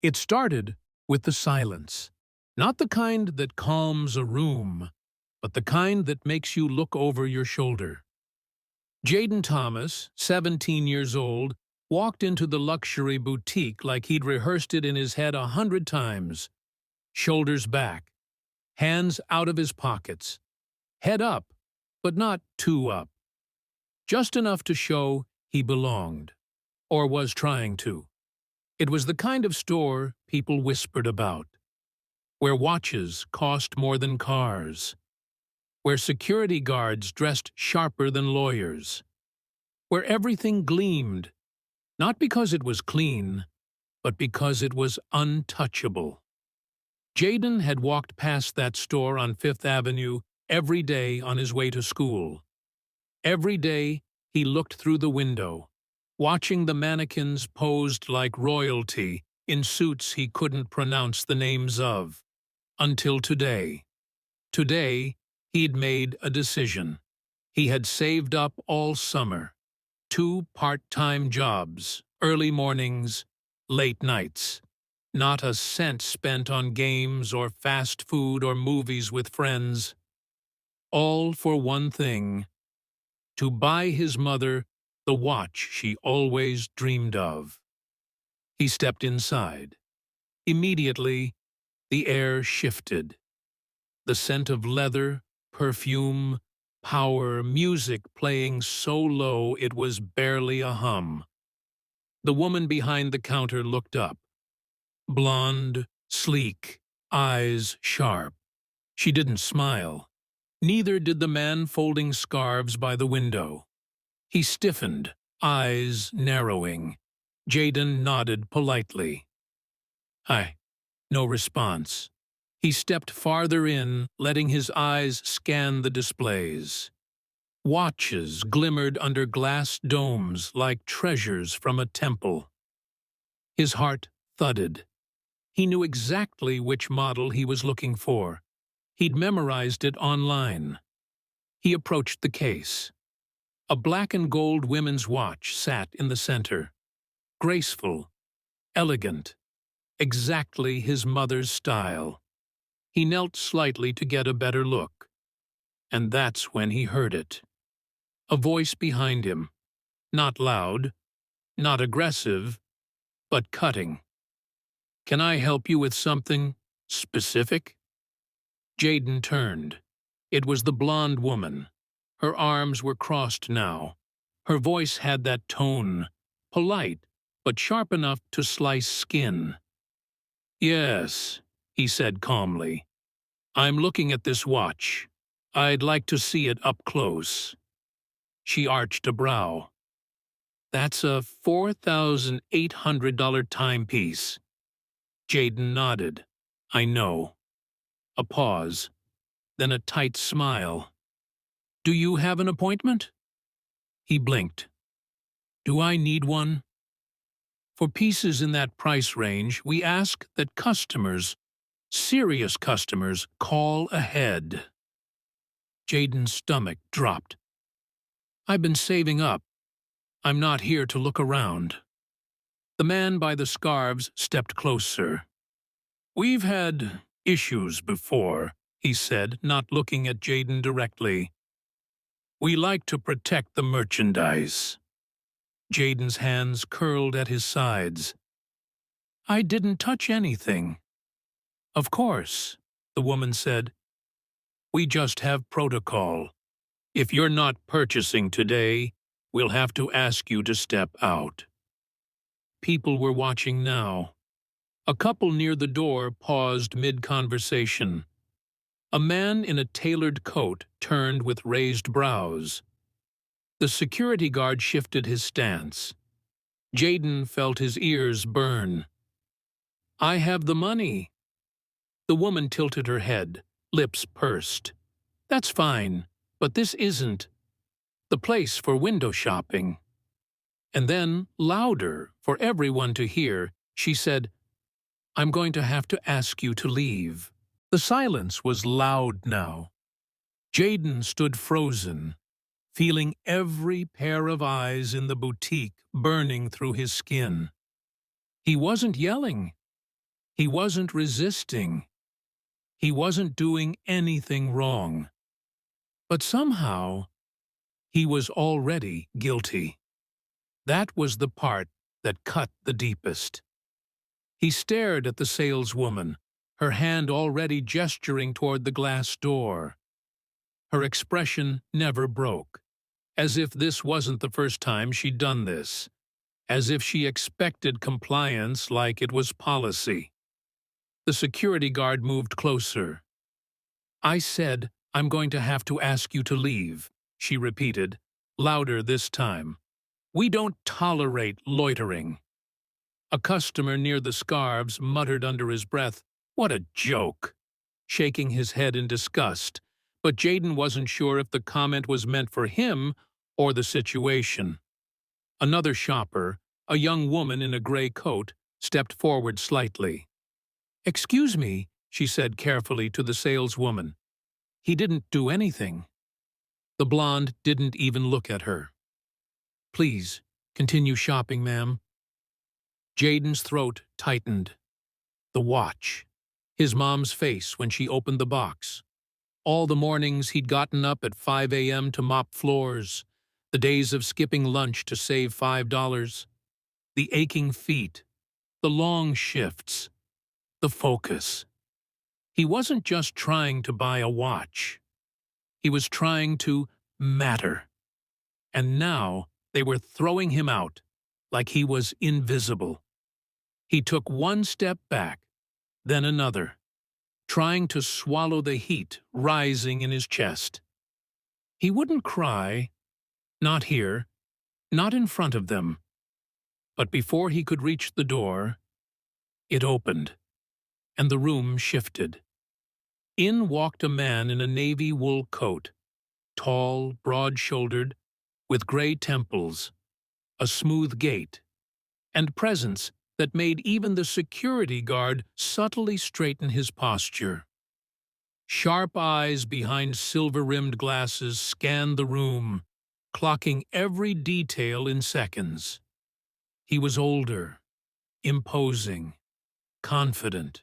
It started with the silence, not the kind that calms a room, but the kind that makes you look over your shoulder. Jaden Thomas, 17 years old, walked into the luxury boutique like he'd rehearsed it in his head 100 times. Shoulders back, hands out of his pockets, head up, but not too up. Just enough to show he belonged, or was trying to. It was the kind of store people whispered about, where watches cost more than cars, where security guards dressed sharper than lawyers, where everything gleamed, not because it was clean, but because it was untouchable. Jaden had walked past that store on Fifth Avenue every day on his way to school. Every day he looked through the window, watching the mannequins posed like royalty in suits he couldn't pronounce the names of. Until today. Today, he'd made a decision. He had saved up all summer. 2 part-time jobs, early mornings, late nights. Not a cent spent on games or fast food or movies with friends. All for one thing: to buy his mother the watch she always dreamed of. He stepped inside. Immediately, the air shifted. The scent of leather, perfume, power, music playing so low it was barely a hum. The woman behind the counter looked up. Blonde, sleek, eyes sharp. She didn't smile. Neither did the man folding scarves by the window. He stiffened, eyes narrowing. Jaden nodded politely. "Hi." No response. He stepped farther in, letting his eyes scan the displays. Watches glimmered under glass domes like treasures from a temple. His heart thudded. He knew exactly which model he was looking for. He'd memorized it online. He approached the case. A black and gold women's watch sat in the center. Graceful, elegant, exactly his mother's style. He knelt slightly to get a better look. And that's when he heard it. A voice behind him. Not loud, not aggressive, but cutting. "Can I help you with something specific?" Jaden turned. It was the blonde woman. Her arms were crossed now. Her voice had that tone, polite, but sharp enough to slice skin. "Yes," he said calmly. "I'm looking at this watch. I'd like to see it up close." She arched a brow. "That's a $4,800 timepiece." Jaden nodded. "I know." A pause, then a tight smile. "Do you have an appointment?" He blinked. "Do I need one?" For pieces in that price range, we ask that customers, serious customers, call ahead. Jaden's stomach dropped. "I've been saving up. I'm not here to look around." The man by the scarves stepped closer. "We've had issues before," he said, not looking at Jaden directly. "We like to protect the merchandise." Jaden's hands curled at his sides. "I didn't touch anything." "Of course," the woman said. "We just have protocol. If you're not purchasing today, we'll have to ask you to step out." People were watching now. A couple near the door paused mid-conversation. A man in a tailored coat turned with raised brows. The security guard shifted his stance. Jaden felt his ears burn. "I have the money." The woman tilted her head, lips pursed. "That's fine, but this isn't the place for window shopping." And then, louder, for everyone to hear, she said, "I'm going to have to ask you to leave." The silence was loud now. Jaden stood frozen, feeling every pair of eyes in the boutique burning through his skin. He wasn't yelling. He wasn't resisting. He wasn't doing anything wrong. But somehow, he was already guilty. That was the part that cut the deepest. He stared at the saleswoman, her hand already gesturing toward the glass door. Her expression never broke, as if this wasn't the first time she'd done this, as if she expected compliance like it was policy. The security guard moved closer. "I said I'm going to have to ask you to leave," she repeated, louder this time. "We don't tolerate loitering." A customer near the scarves muttered under his breath, "What a joke," shaking his head in disgust, but Jaden wasn't sure if the comment was meant for him or the situation. Another shopper, a young woman in a gray coat, stepped forward slightly. "Excuse me," she said carefully to the saleswoman. "He didn't do anything." The blonde didn't even look at her. "Please, continue shopping, ma'am." Jaden's throat tightened. The watch. His mom's face when she opened the box. All the mornings he'd gotten up at 5 a.m. to mop floors. The days of skipping lunch to save $5. The aching feet. The long shifts. The focus. He wasn't just trying to buy a watch. He was trying to matter. And now they were throwing him out like he was invisible. He took one step back, then another, trying to swallow the heat rising in his chest. He wouldn't cry, not here, not in front of them. But before he could reach the door, it opened, and the room shifted. In walked a man in a navy wool coat, tall, broad-shouldered, with gray temples, a smooth gait, and presence that made even the security guard subtly straighten his posture. Sharp eyes behind silver-rimmed glasses scanned the room, clocking every detail in seconds. He was older, imposing, confident.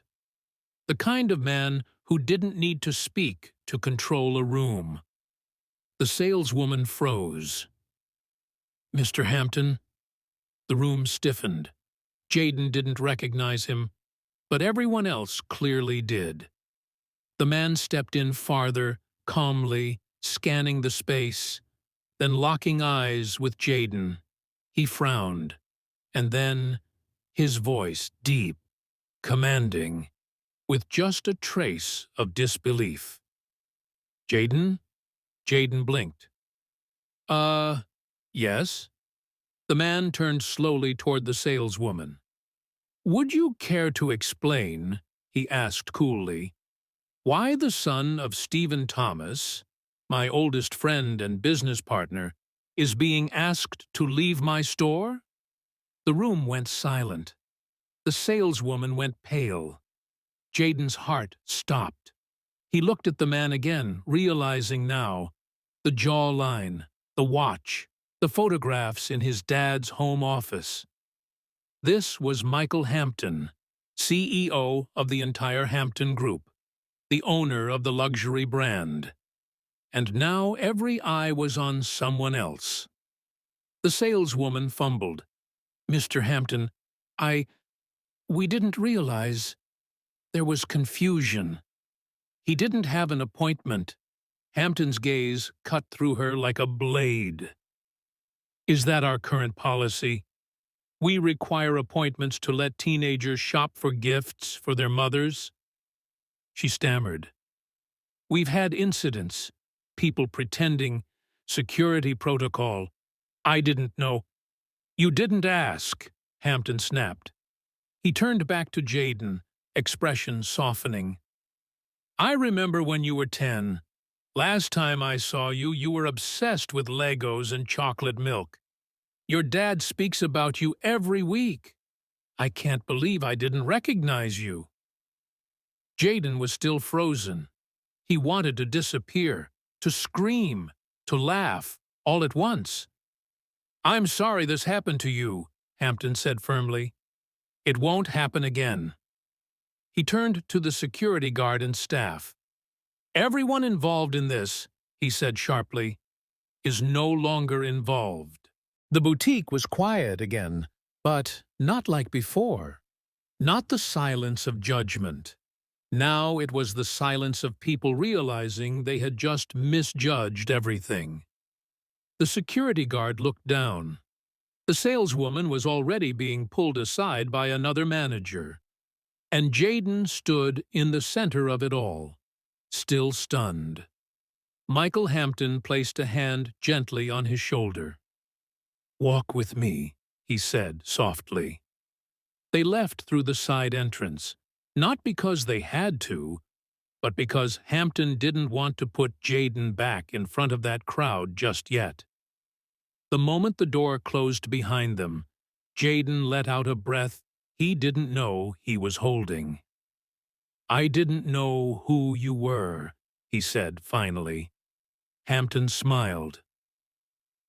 The kind of man who didn't need to speak to control a room. The saleswoman froze. "Mr. Hampton?" The room stiffened. Jaden didn't recognize him, but everyone else clearly did. The man stepped in farther, calmly, scanning the space, then locking eyes with Jaden. He frowned, and then, his voice deep, commanding, with just a trace of disbelief. "Jaden?" Jaden blinked. Yes?" The man turned slowly toward the saleswoman. "Would you care to explain," he asked coolly, "why the son of Stephen Thomas, my oldest friend and business partner, is being asked to leave my store?" The room went silent. The saleswoman went pale. Jaden's heart stopped. He looked at the man again, realizing now the jawline, the watch, the photographs in his dad's home office. This was Michael Hampton, CEO of the entire Hampton Group, the owner of the luxury brand. And now every eye was on someone else. The saleswoman fumbled. "Mr. Hampton, we didn't realize. There was confusion. He didn't have an appointment." Hampton's gaze cut through her like a blade. "Is that our current policy? We require appointments to let teenagers shop for gifts for their mothers?" She stammered. "We've had incidents, people pretending, security protocol. I didn't know." "You didn't ask," Hampton snapped. He turned back to Jaden, expression softening. "I remember when you were 10. Last time I saw you, you were obsessed with Legos and chocolate milk. Your dad speaks about you every week. I can't believe I didn't recognize you." Jaden was still frozen. He wanted to disappear, to scream, to laugh, all at once. "I'm sorry this happened to you," Hampton said firmly. "It won't happen again." He turned to the security guard and staff. "Everyone involved in this," he said sharply, "is no longer involved." The boutique was quiet again, but not like before. Not the silence of judgment. Now it was the silence of people realizing they had just misjudged everything. The security guard looked down. The saleswoman was already being pulled aside by another manager. And Jayden stood in the center of it all, still stunned. Michael Hampton placed a hand gently on his shoulder. "Walk with me," he said softly. They left through the side entrance, not because they had to, but because Hampton didn't want to put Jayden back in front of that crowd just yet. The moment the door closed behind them, Jayden let out a breath he didn't know he was holding. "I didn't know who you were," he said finally. Hampton smiled.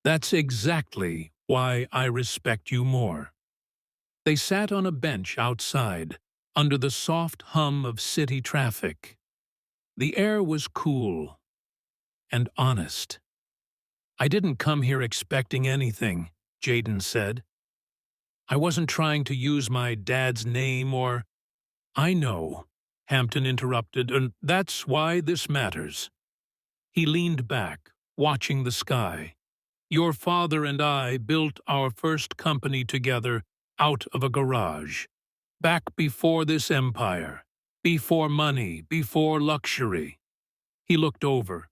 "That's exactly why I respect you more." They sat on a bench outside, under the soft hum of city traffic. The air was cool and honest. "I didn't come here expecting anything," Jayden said. "I wasn't trying to use my dad's name or—" "I know," Hampton interrupted, "and that's why this matters." He leaned back, watching the sky. "Your father and I built our first company together out of a garage. Back before this empire, before money, before luxury." He looked over.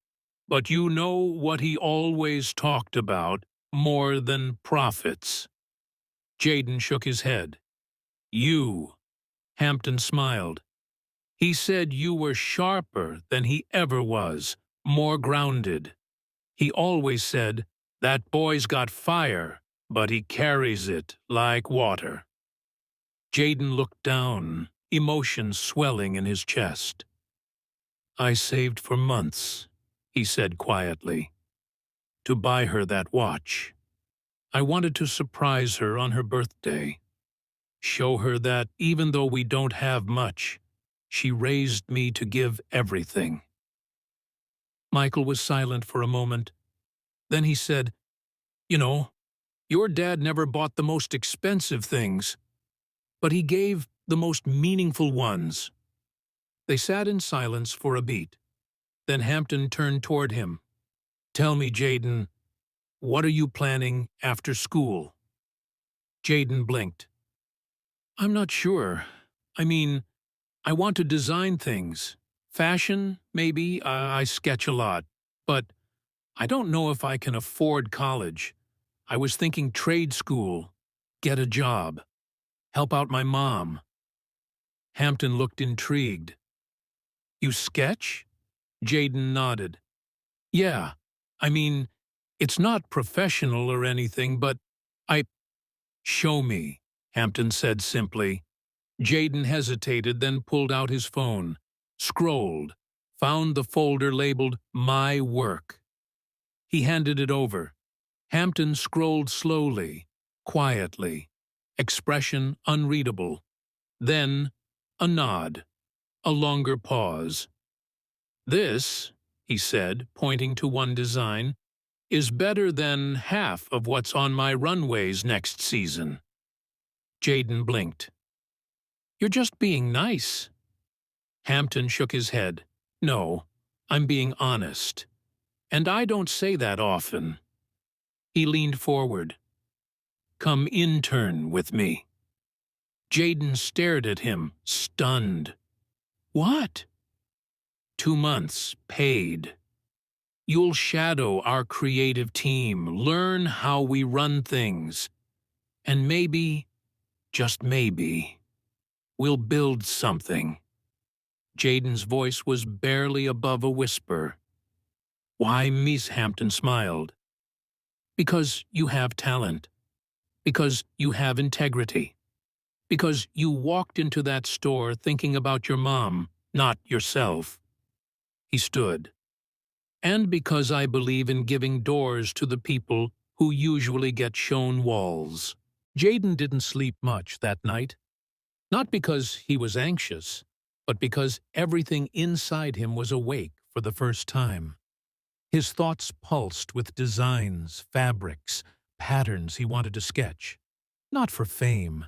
"But you know what he always talked about more than profits." Jayden shook his head. "You." Hampton smiled. "He said you were sharper than he ever was, more grounded. He always said, 'That boy's got fire, but he carries it like water.'" Jayden looked down, emotion swelling in his chest. "I saved for months," he said quietly, "to buy her that watch. I wanted to surprise her on her birthday. Show her that, even though we don't have much, she raised me to give everything." Michael was silent for a moment. Then he said, "You know, your dad never bought the most expensive things, but he gave the most meaningful ones." They sat in silence for a beat. Then Hampton turned toward him. "Tell me, Jayden, what are you planning after school?" Jayden blinked. "I'm not sure. I mean, I want to design things. Fashion, maybe. I sketch a lot. But I don't know if I can afford college. I was thinking trade school, get a job, help out my mom." Hampton looked intrigued. "You sketch?" Jayden nodded. "Yeah, I mean, it's not professional or anything, but I—" "Show me," Hampton said simply. Jayden hesitated, then pulled out his phone, scrolled, found the folder labeled "My Work." He handed it over. Hampton scrolled slowly, quietly, expression unreadable. Then a nod, a longer pause. "This," he said, pointing to one design, "is better than half of what's on my runways next season." Jayden blinked. "You're just being nice." Hampton shook his head. "No, I'm being honest. And I don't say that often." He leaned forward. "Come intern with me." Jayden stared at him, stunned. "What?" "2 months, paid. You'll shadow our creative team, learn how we run things. And maybe, just maybe, we'll build something." Jayden's voice was barely above a whisper. "Why, Miss?" Hampton smiled. "Because you have talent. Because you have integrity. Because you walked into that store thinking about your mom, not yourself." He stood. "And because I believe in giving doors to the people who usually get shown walls." Jayden didn't sleep much that night. Not because he was anxious, but because everything inside him was awake for the first time. His thoughts pulsed with designs, fabrics, patterns he wanted to sketch. Not for fame,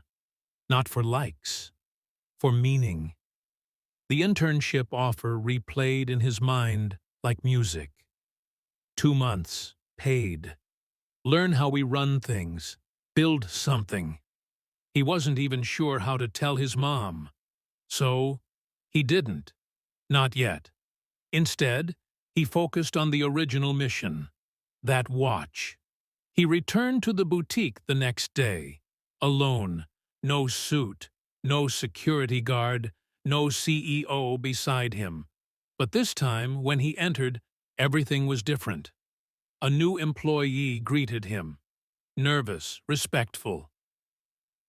not for likes, for meaning. The internship offer replayed in his mind like music. 2 months, paid. Learn how we run things, build something. He wasn't even sure how to tell his mom. So, he didn't. Not yet. Instead, he focused on the original mission, that watch. He returned to the boutique the next day, alone, no suit, no security guard, no CEO beside him. But this time, when he entered, everything was different. A new employee greeted him, nervous, respectful.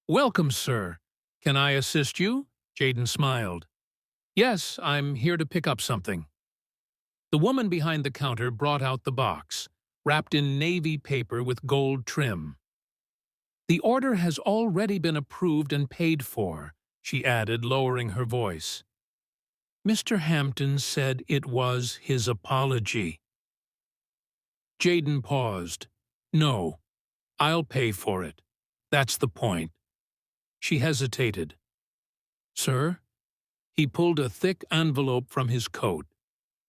"Welcome, sir. Can I assist you?" Jaden smiled. "Yes, I'm here to pick up something." The woman behind the counter brought out the box, wrapped in navy paper with gold trim. "The order has already been approved and paid for," she added, lowering her voice. "Mr. Hampton said it was his apology." Jaden paused. "No, I'll pay for it. That's the point." She hesitated. "Sir?" He pulled a thick envelope from his coat.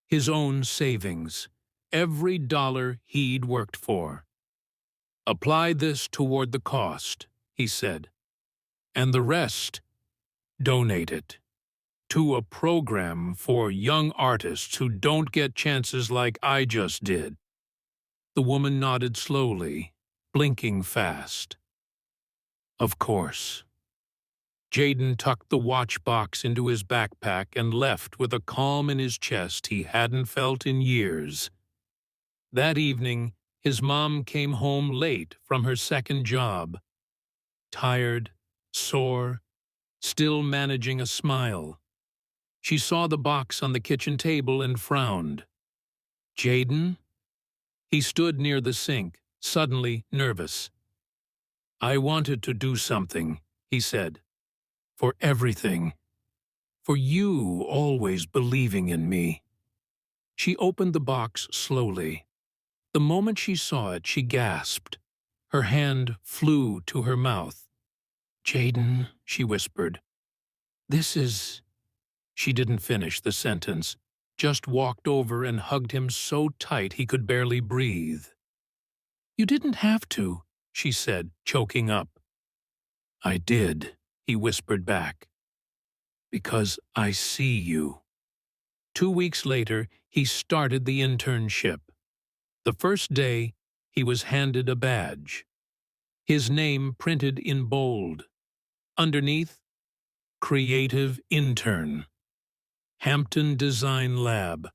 His own savings. Every dollar he'd worked for. "Apply this toward the cost," he said. "And the rest, donate it to a program for young artists who don't get chances like I just did." The woman nodded slowly, blinking fast. "Of course." Jaden tucked the watch box into his backpack and left with a calm in his chest he hadn't felt in years. That evening, his mom came home late from her second job. Tired, sore, still managing a smile. She saw the box on the kitchen table and frowned. "Jaden?" He stood near the sink, suddenly nervous. "I wanted to do something," he said. "For everything. For you always believing in me." She opened the box slowly. The moment she saw it, she gasped. Her hand flew to her mouth. "Jaden," she whispered. "This is—" She didn't finish the sentence, just walked over and hugged him so tight he could barely breathe. "You didn't have to," she said, choking up. "I did," he whispered back. "Because I see you." 2 weeks later, he started the internship. The first day, he was handed a badge. His name printed in bold. Underneath, Creative Intern. Hampton Design Lab.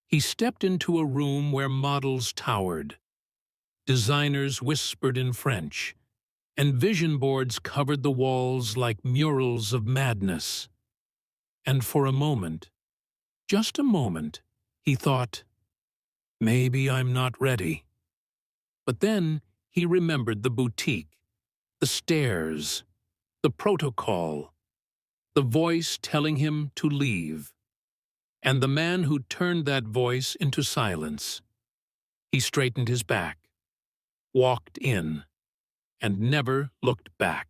He stepped into a room where models towered. Designers whispered in French, and vision boards covered the walls like murals of madness. And for a moment, just a moment, he thought, maybe I'm not ready. But then he remembered the boutique, the stairs, the protocol, the voice telling him to leave, and the man who turned that voice into silence. He straightened his back, walked in, and never looked back.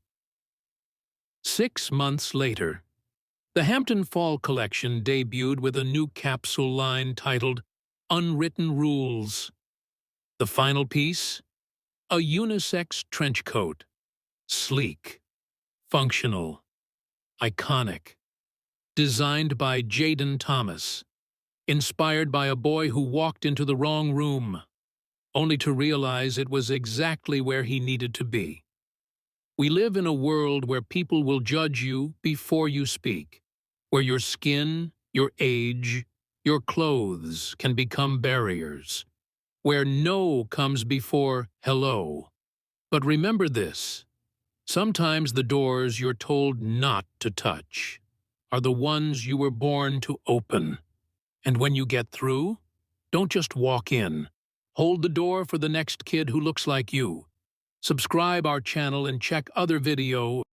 6 months later, the Hampton Fall collection debuted with a new capsule line titled Unwritten Rules. The final piece? A unisex trench coat. Sleek, functional, iconic. Designed by Jaden Thomas. Inspired by a boy who walked into the wrong room, only to realize it was exactly where he needed to be. We live in a world where people will judge you before you speak, where your skin, your age, your clothes can become barriers, where no comes before hello. But remember this, sometimes the doors you're told not to touch are the ones you were born to open. And when you get through, don't just walk in. Hold the door for the next kid who looks like you. Subscribe our channel and check other videos.